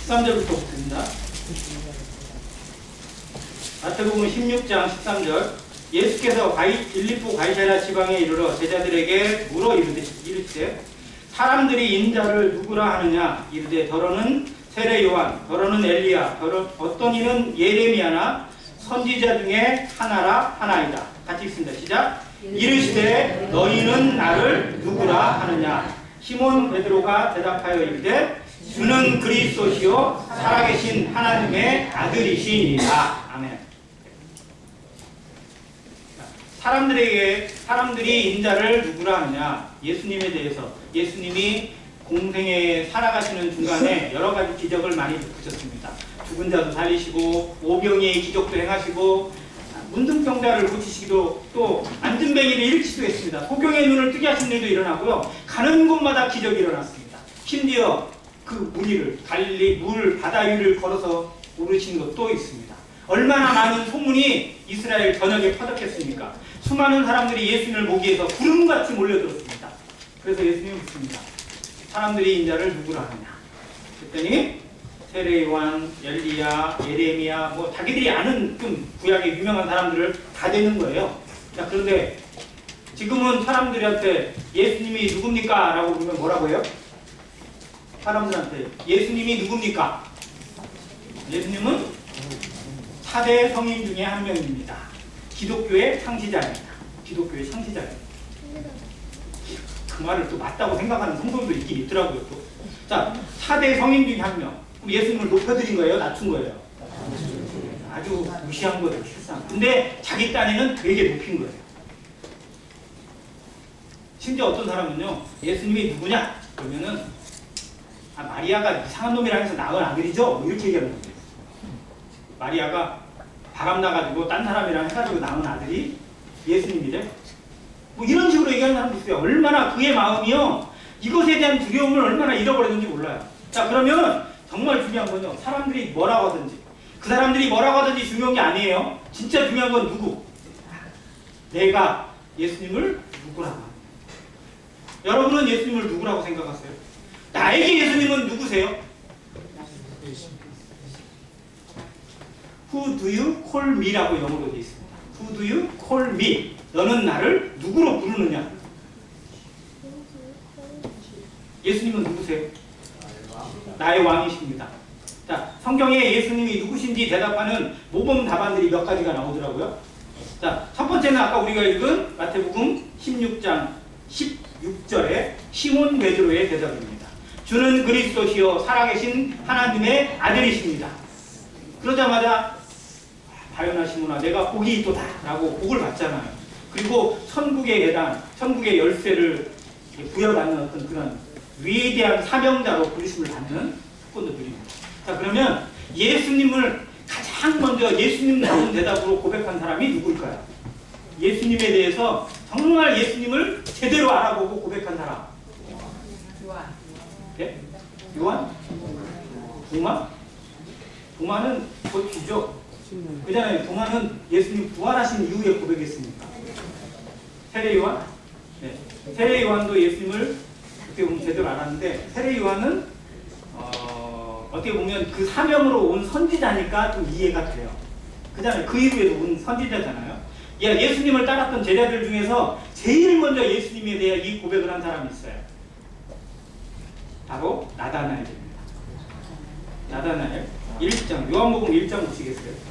(13절부터) 보겠습니다. 마태복음 16장 13절. 예수께서 빌립보 가이사랴 지방에 이르러 제자들에게 물어 이르시되 사람들이 인자를 누구라 하느냐? 이르되 더러는 세례 요한, 더러는 엘리야, 어떤 이는 예레미야나 선지자 중에 하나이다. 같이 읽습니다. 시작. 이르시되 너희는 나를 누구라 하느냐. 시몬 베드로가 대답하여 이르되 주는 그리스도시요 살아계신 하나님의 아들이시니라. 아멘. 사람들이 인자를 누구라 하느냐. 예수님에 대해서, 예수님이 공생에 살아가시는 중간에 여러 가지 기적을 많이 베푸셨습니다. 죽은 자도 살리시고 오병이의 기적도 행하시고 문둥병자를 고치시기도, 또 안진뱅이를 일으키기도 했습니다. 소경의 눈을 뜨게 하신 일도 일어나고요. 가는 곳마다 기적이 일어났습니다. 심지어 그 무리를 갈릴리 바다 위를 걸어서 오르신 것도 있습니다. 얼마나 많은 소문이 이스라엘 전역에 퍼졌겠습니까? 수많은 사람들이 예수님을 보기 위해서 구름같이 몰려들었습니다. 그래서 예수님이 묻습니다. 사람들이 인자를 누구라 하느냐. 그랬더니 세례 요한, 엘리야, 예레미야, 뭐 자기들이 아는 좀 구약의 유명한 사람들을 다 되는 거예요. 자, 그런데 지금은 사람들한테 예수님이 누굽니까? 라고 물으면 뭐라고 해요? 사람들한테 예수님이 누굽니까? 예수님은 4대 성인 중에 한 명입니다. 기독교의 창시자입니다. 기독교의 창시자입니다. 그 말을 또 맞다고 생각하는 성도들도 있긴 있더라고요. 또. 자, 4대 성인 중에 한 명. 그럼 예수님을 높여드린 거예요? 낮춘 거예요? 아주 무시한 거예요, 실상. 근데 자기 딴에는 되게 높인 거예요. 심지어 어떤 사람은요, 예수님이 누구냐? 그러면은, 마리아가 이상한 놈이라 해서 낳은 아들이죠? 뭐 이렇게 얘기하는 거예요. 마리아가 바람 나가지고 딴 사람이랑 해가지고 낳은 아들이 예수님이래? 뭐 이런 식으로 얘기하는 사람도 있어요. 얼마나 그의 마음이요, 이것에 대한 두려움을 얼마나 잃어버렸는지 몰라요. 자, 그러면 정말 중요한 건요, 사람들이 뭐라고 하든지, 그 사람들이 뭐라고 하든지 중요한 게 아니에요. 진짜 중요한 건 누구? 내가 예수님을 누구라고 합니다. 여러분은 예수님을 누구라고 생각하세요? 나에게 예수님은 누구세요? Who do you call me? 라고 영어로 되어 있습니다. Who do you call me? 너는 나를 누구로 부르느냐? 예수님은 누구세요? 나의 왕이십니다. 자, 성경에 예수님이 누구신지 대답하는 모범 답안들이 몇 가지가 나오더라고요. 자, 첫 번째는 아까 우리가 읽은 마태복음 16장 16절에 시몬 베드로의 대답입니다. 주는 그리스도시요 살아계신 하나님의 아들이십니다. 그러자마자 바요나 시몬아 내가 복이 있도다 라고 복을 받잖아요. 그리고 천국의 계단, 천국의 열쇠를 부여받는 어떤 그런 위대한 사명자로 부르심을 받는 특권도 드립니다. 자, 그러면 예수님을 가장 먼저 예수님다운 대답으로 고백한 사람이 누구일까요? 예수님에 대해서 정말 예수님을 제대로 알아보고 고백한 사람. 요한. 네? 요한? 도마? 도마는 곧 뒤죠. 그잖아요. 도마는 예수님 부활하신 이후에 고백했습니까? 세례 요한? 네. 세례 요한도 예수님을 어떻게 보면 제대로 알았는데, 세례 요한은 어떻게 보면 그 사명으로 온 선지자니까 좀 이해가 돼요. 그잖아요. 그 이후에도 온 선지자잖아요. 예수님을 따랐던 제자들 중에서 제일 먼저 예수님에 대해 이 고백을 한 사람이 있어요. 바로 나다나엘입니다. 나다나엘 1장, 요한복음 1장 보시겠어요?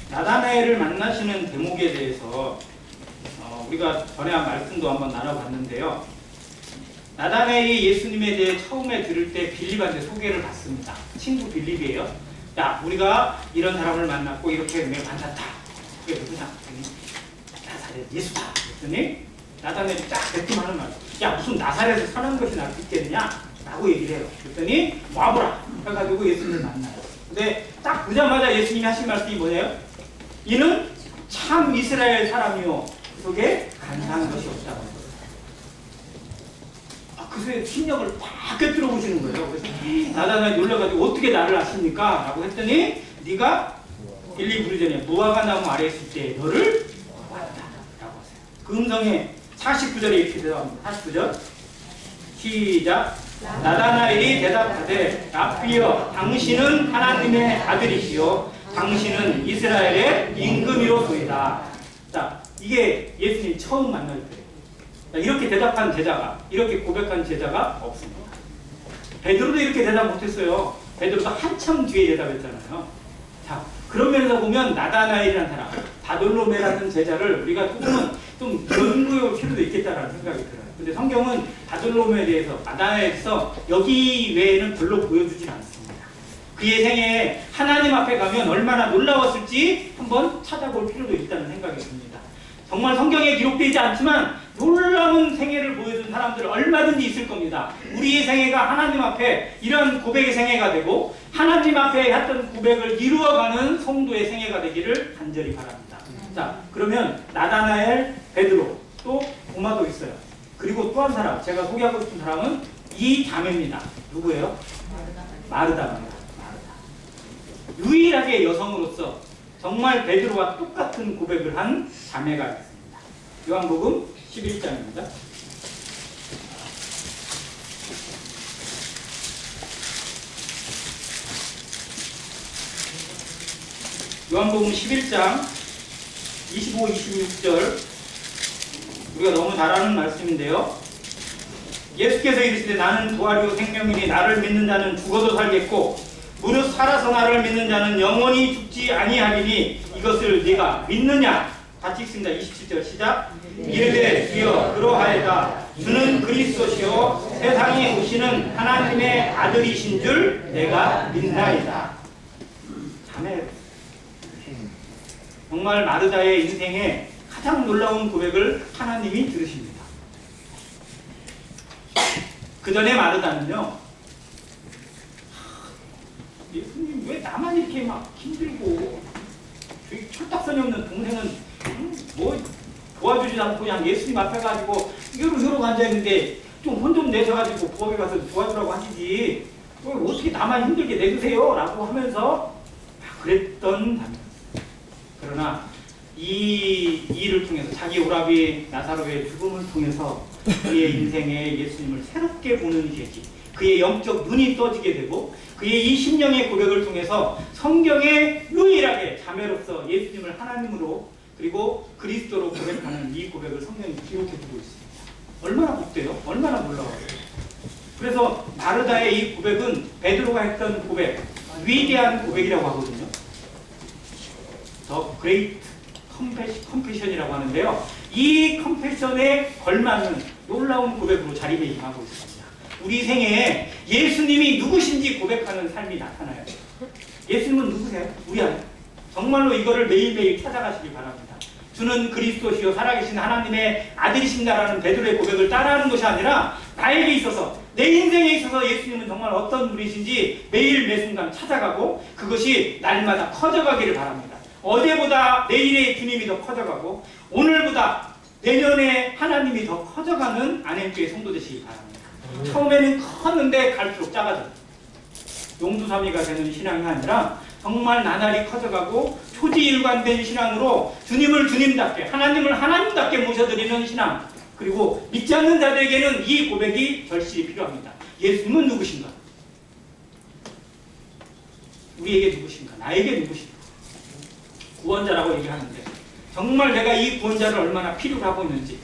나다나엘을 만나시는 대목에 대해서 우리가 전에 한 말씀도 한번 나눠봤는데요. 나다나엘이 예수님에 대해 처음에 들을 때 빌립한테 소개를 받습니다. 친구 빌립이에요. 야, 우리가 이런 사람을 만났고 이렇게 만났다. 그게 누구냐? 나사렛 예수다. 그랬더니 나다나엘이 쫙 대뜸하는 말. 야, 무슨 나사렛에서 사는 것이 나를 믿겠느냐? 라고 얘기를 해요. 그랬더니 와보라 해가지고 예수님을 만나요. 근데 딱 보자마자 예수님이 하신 말씀이 뭐예요? 이는 참 이스라엘 사람이요 그 속에 간사한 것이 없다고. 그 심령을 딱 꿰뚫어 보시는 거예요. 그래서 나다나엘이 놀라가지고 어떻게 나를 아십니까? 라고 했더니 네가 일리 부르 전에 무화과 나무 아래에 있을 때 너를 봤다 라고 하세요. 그 음성에 49절에 이렇게 대답합니다. 49절 시작. 나다나엘이 대답하되 라삐여 당신은 하나님의 아들이시요 당신은 이스라엘의 임금이로소이다. 자, 이게 예수님이 처음 만날 때 이렇게 대답한 제자가, 이렇게 고백한 제자가 없습니다. 베드로도 이렇게 대답 못했어요. 베드로도 한참 뒤에 대답했잖아요. 자, 그런 면에서 보면 나다나엘이라는 사람, 바돌로메라는 제자를 우리가 조금은 좀 연구해볼 필요도 있겠다라는 생각이 들어요. 근데 성경은 바돌로메에 대해서, 나다나엘에서 여기 외에는 별로 보여주진 않습니다. 그의 생애에 하나님 앞에 가면 얼마나 놀라웠을지 한번 찾아볼 필요도 있다는 생각이 듭니다. 정말 성경에 기록되지 않지만 놀라운 생애를 보여준 사람들 얼마든지 있을 겁니다. 우리의 생애가 하나님 앞에 이런 고백의 생애가 되고 하나님 앞에 했던 고백을 이루어가는 성도의 생애가 되기를 간절히 바랍니다. 자, 그러면 나다나엘, 베드로, 또 도마도 있어요. 그리고 또 한 사람, 제가 소개하고 싶은 사람은 이 자매입니다. 누구예요? 마르다입니다. 유일하게 여성으로서 정말 베드로와 똑같은 고백을 한 자매가 있습니다. 요한복음 11장입니다. 요한복음 11장 25, 26절 우리가 너무 잘 아는 말씀인데요. 예수께서 이르시되 나는 부활이요 생명이니 나를 믿는 자는 죽어도 살겠고 무릇 살아서 나를 믿는 자는 영원히 죽지 아니하리니 이것을 네가 믿느냐? 같이 읽습니다. 27절 시작. 이르되 주여 그러하여다. 주는 그리스도시요 세상에 오시는 하나님의 아들이신 줄 내가 믿나이다. 자매, 정말 마르다의 인생에 가장 놀라운 고백을 하나님이 들으십니다. 그 전에 마르다는요, 예수님 왜 나만 이렇게 막 힘들고 저기 철딱선이 없는 동생은 뭐 도와주지 않고 그냥 예수님 앞에 가지고 요러 앉아있는데 좀 혼 좀 내셔가지고 부엌에 가서 도와주라고 하시지 어떻게 나만 힘들게 내주세요 라고 하면서 그랬던 담임. 그러나 이 일을 통해서 자기 오라비 나사로의 죽음을 통해서 그의 인생에 예수님을 새롭게 보는 계기, 그의 영적 눈이 떠지게 되고 그의 이 심령의 고백을 통해서 성경에 유일하게 자매로서 예수님을 하나님으로 그리고 그리스도로 고백하는 이 고백을 성경이 기록해두고 있습니다. 얼마나 복돼요? 얼마나 놀라워요? 그래서 마르다의 이 고백은 베드로가 했던 고백, 위대한 고백이라고 하거든요. 더 그레이트 컴패션이라고 하는데요. 이 컴패션에 걸맞는 놀라운 고백으로 자리매김하고 있습니다. 우리 생애에 예수님이 누구신지 고백하는 삶이 나타나요. 예수님은 누구세요? 우리 안에. 정말로 이거를 매일매일 찾아가시기 바랍니다. 주는 그리스도시요 살아계신 하나님의 아들이신다라는 베드로의 고백을 따라하는 것이 아니라 나에게 있어서 내 인생에 있어서 예수님은 정말 어떤 분이신지 매일 매순간 찾아가고 그것이 날마다 커져가기를 바랍니다. 어제보다 내일의 주님이 더 커져가고 오늘보다 내년에 하나님이 더 커져가는 안행교회 성도 되시기 바랍니다. 처음에는 컸는데 갈수록 작아져요. 용두사미가 되는 신앙이 아니라 정말 나날이 커져가고 초지일관된 신앙으로 주님을 주님답게 하나님을 하나님답게 모셔드리는 신앙, 그리고 믿지 않는 자들에게는 이 고백이 절실히 필요합니다. 예수님은 누구신가? 우리에게 누구신가? 나에게 누구신가? 구원자라고 얘기하는데 정말 내가 이 구원자를 얼마나 필요로 하고 있는지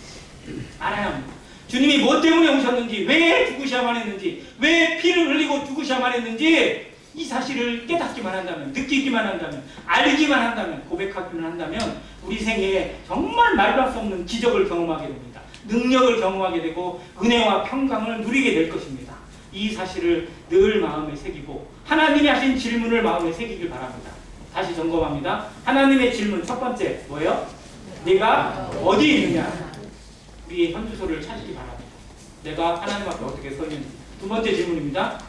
알아야 합니다. 주님이 뭐 때문에 오셨는지, 왜 죽으셔야만 했는지, 왜 피를 흘리고 죽으셔야만 했는지 이 사실을 깨닫기만 한다면, 느끼기만 한다면, 알기만 한다면, 고백하기만 한다면 우리 생애에 정말 말로 할 수 없는 기적을 경험하게 됩니다. 능력을 경험하게 되고 은혜와 평강을 누리게 될 것입니다. 이 사실을 늘 마음에 새기고 하나님이 하신 질문을 마음에 새기길 바랍니다. 다시 점검합니다. 하나님의 질문 첫 번째 뭐예요? 네가 어디 있느냐? 우리의 현주소를 찾기 바랍니다. 내가 하나님 앞에 어떻게 서 있는지. 두 번째 질문입니다.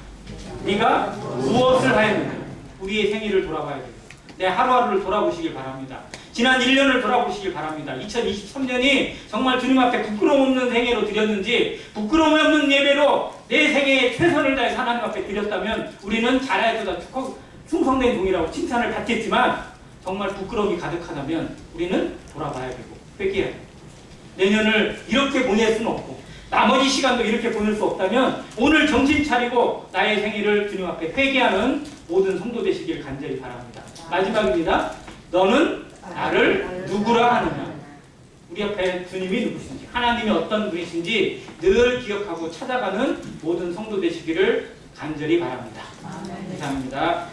네가 무엇을 하였느냐? 우리의 생일을 돌아봐야 돼요. 내 하루하루를 돌아보시길 바랍니다. 지난 1년을 돌아보시길 바랍니다. 2023년이 정말 주님 앞에 부끄러움 없는 생애로 드렸는지, 부끄러움 없는 예배로 내 생애에 최선을 다해서 하나님 앞에 드렸다면 우리는 잘하였다 충성된 종이라고 칭찬을 받겠지만 정말 부끄러움이 가득하다면 우리는 돌아봐야 되고 회개해야 돼요. 내년을 이렇게 보낼 수는 없고 나머지 시간도 이렇게 보낼 수 없다면 오늘 정신 차리고 나의 생일을 주님 앞에 회개하는 모든 성도 되시길 간절히 바랍니다. 마지막입니다. 너는 나를 누구라 하느냐. 우리 앞에 주님이 누구신지, 하나님이 어떤 분이신지 늘 기억하고 찾아가는 모든 성도 되시기를 간절히 바랍니다. 이상입니다.